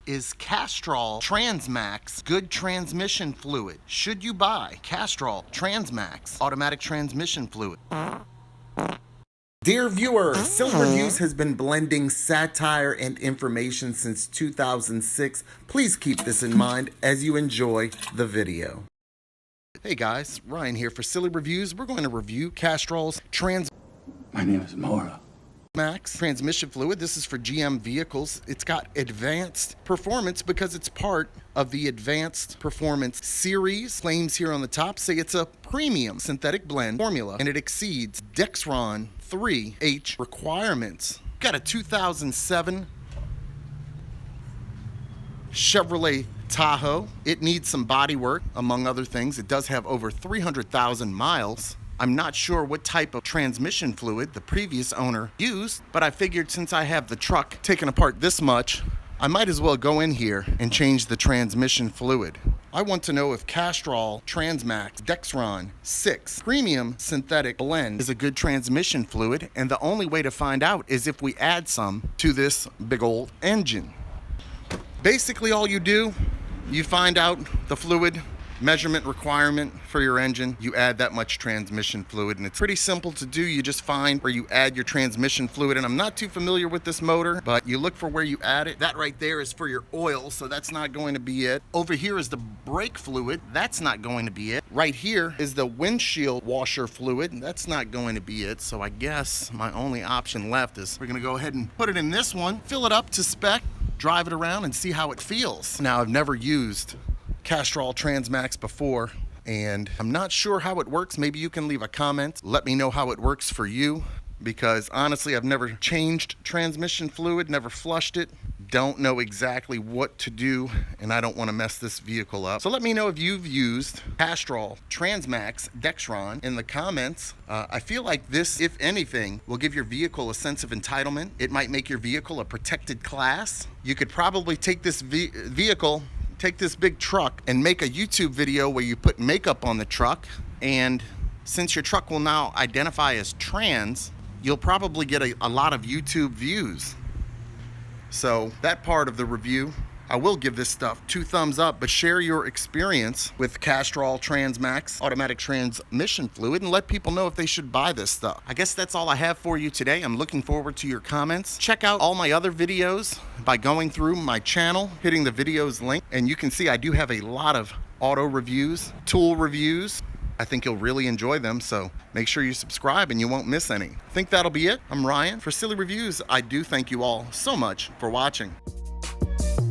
Is Castrol TransMax good transmission fluid? Should you buy Castrol TransMax automatic transmission fluid? Dear viewer, Silly Reviews has been blending satire and information since 2006. Please keep this in mind as you enjoy the video. Hey guys, Ryan here for Silly Reviews. We're going to review Castrol's My name is Maura. Max transmission fluid. This is for GM vehicles. It's got advanced performance because it's part of the Advanced Performance series. Claims here on the top say it's a premium synthetic blend formula and it exceeds Dexron 3H requirements. Got a 2007 Chevrolet Tahoe. It needs some body work, among other things. It does have over 300,000 miles. I'm not sure what type of transmission fluid the previous owner used, but I figured since I have the truck taken apart this much, I might as well go in here and change the transmission fluid. I want to know if Castrol TransMax Dexron 6 Premium Synthetic Blend is a good transmission fluid, and the only way to find out is if we add some to this big old engine. Basically all you do, you find out the fluid measurement requirement for your engine, you add that much transmission fluid, and it's pretty simple to do. You just find where you add your transmission fluid, and I'm not too familiar with this motor, but you look for where you add it. That right there is for your oil, so that's not going to be it. Over here is the brake fluid. That's not going to be it. Right here is the windshield washer fluid. That's not going to be it, so I guess my only option left is we're going to go ahead and put it in this one, fill it up to spec, drive it around, and see how it feels. Now, I've never used Castrol TransMax before, and I'm not sure how it works. Maybe you can leave a comment. Let me know how it works for you, because honestly, I've never changed transmission fluid, never flushed it. Don't know exactly what to do, and I don't want to mess this vehicle up. So let me know if you've used Castrol TransMax Dexron in the comments. I feel like this, if anything, will give your vehicle a sense of entitlement. It might make your vehicle a protected class. You could probably take this take this big truck and make a YouTube video where you put makeup on the truck, and since your truck will now identify as trans, you'll probably get a lot of YouTube views. So that part of the review, I will give this stuff 2 thumbs up, but share your experience with Castrol TransMax automatic transmission fluid and let people know if they should buy this stuff. I guess that's all I have for you today. I'm looking forward to your comments. Check out all my other videos by going through my channel, hitting the videos link, and you can see I do have a lot of auto reviews, tool reviews. I think you'll really enjoy them, so make sure you subscribe and you won't miss any. I think that'll be it. I'm Ryan for Silly Reviews. I do thank you all so much for watching.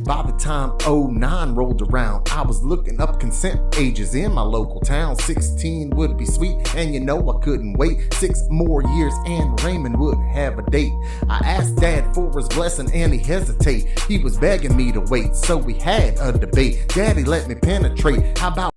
By the time '09 rolled around, I was looking up consent ages in my local town. 16 would be sweet, and you know I couldn't wait 6 more years and Raymond would have a date. I asked Dad for his blessing and he hesitated. He was begging me to wait, so we had a debate. Daddy let me penetrate. How about